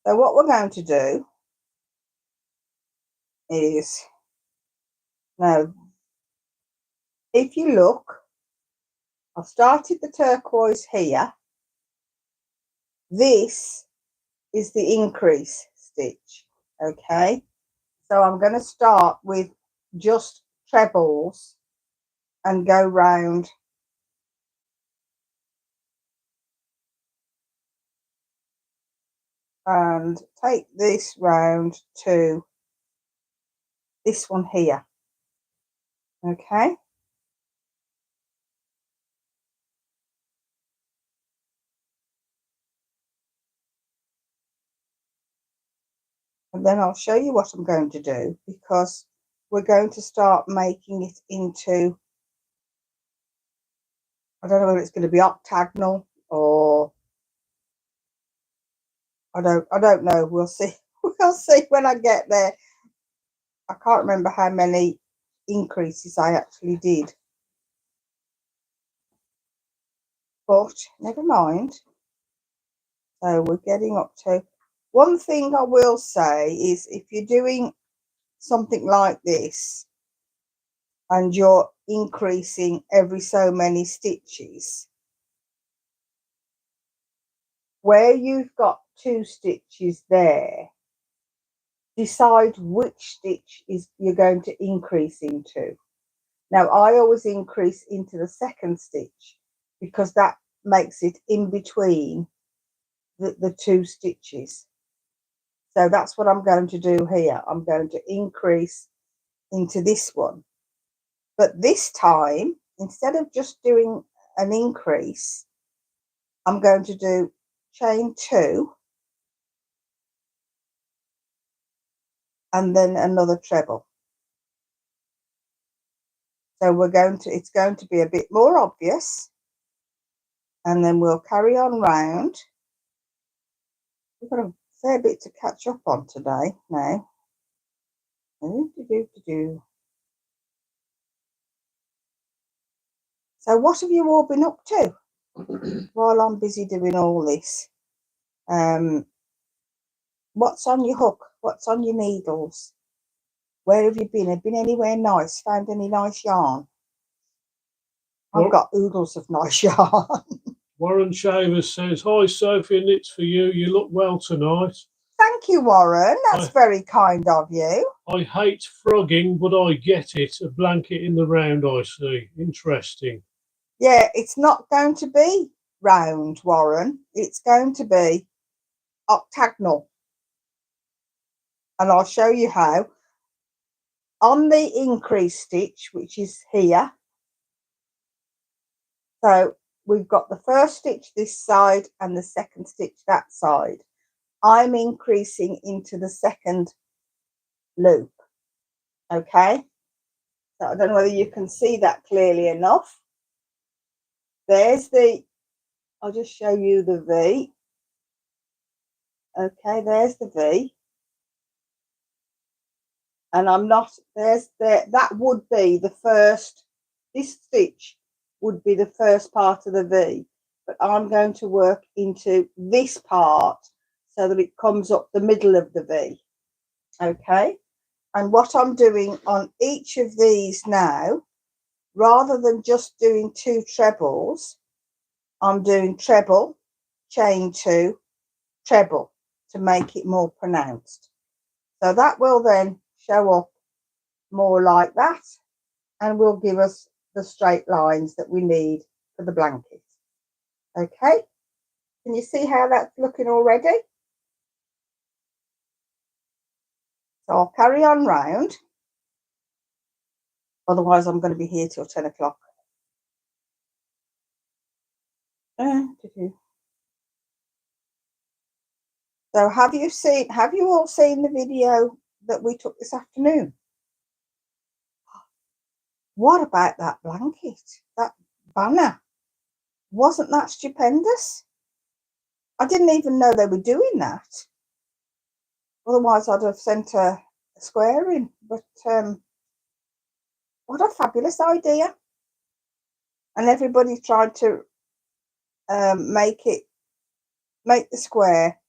So what we're going to do is, now if you look, I've started the turquoise here. This is the increase stitch, okay? So I'm going to start with just trebles and go round and take this round to this one here, okay? And then I'll show you what I'm going to do, because we're going to start making it into, I don't know whether it's going to be octagonal or I don't know. We'll see. We'll see when I get there. I can't remember how many increases I actually did, but never mind. So we're getting up to, one thing I will say is, if you're doing something like this and you're increasing every so many stitches, where you've got 2 stitches there, decide which stitch you're going to increase into. Now I always increase into the second stitch because that makes it in between the 2 stitches. So that's what I'm going to do here. I'm going to increase into this one, but this time, instead of just doing an increase, I'm going to do chain 2 and then another treble. So it's going to be a bit more obvious, and then we'll carry on round. We've got a fair bit to catch up on today now. So what have you all been up to while I'm busy doing all this? What's on your hook? What's on your needles? Where have you been? Have you been anywhere nice? Found any nice yarn? I've got oodles of nice yarn. Warren Shaver says, "Hi Sophie, knits4u. You look well tonight." Thank you, Warren. That's very kind of you. I hate frogging, but I get it. A blanket in the round, I see. Interesting. Yeah, it's not going to be round, Warren. It's going to be octagonal. And I'll show you how. On the increase stitch, which is here, so we've got the first stitch this side and the second stitch that side. I'm increasing into the second loop, okay? So I don't know whether you can see that clearly enough. There's the, I'll just show you the V. Okay, there's the V. And I'm not, that would be the first, this stitch would be the first part of the V, but I'm going to work into this part so that it comes up the middle of the V, okay? And what I'm doing on each of these now, rather than just doing 2 trebles, I'm doing treble, chain 2, treble to make it more pronounced. So that will then show up more like that and will give us the straight lines that we need for the blanket. Okay, can you see how that's looking already? So I'll carry on round, otherwise I'm going to be here till 10 o'clock. So have you all seen the video that we took this afternoon? What about that blanket, that banner? Wasn't that stupendous? I didn't even know they were doing that. Otherwise I'd have sent a square in, but what a fabulous idea. And everybody tried to make the square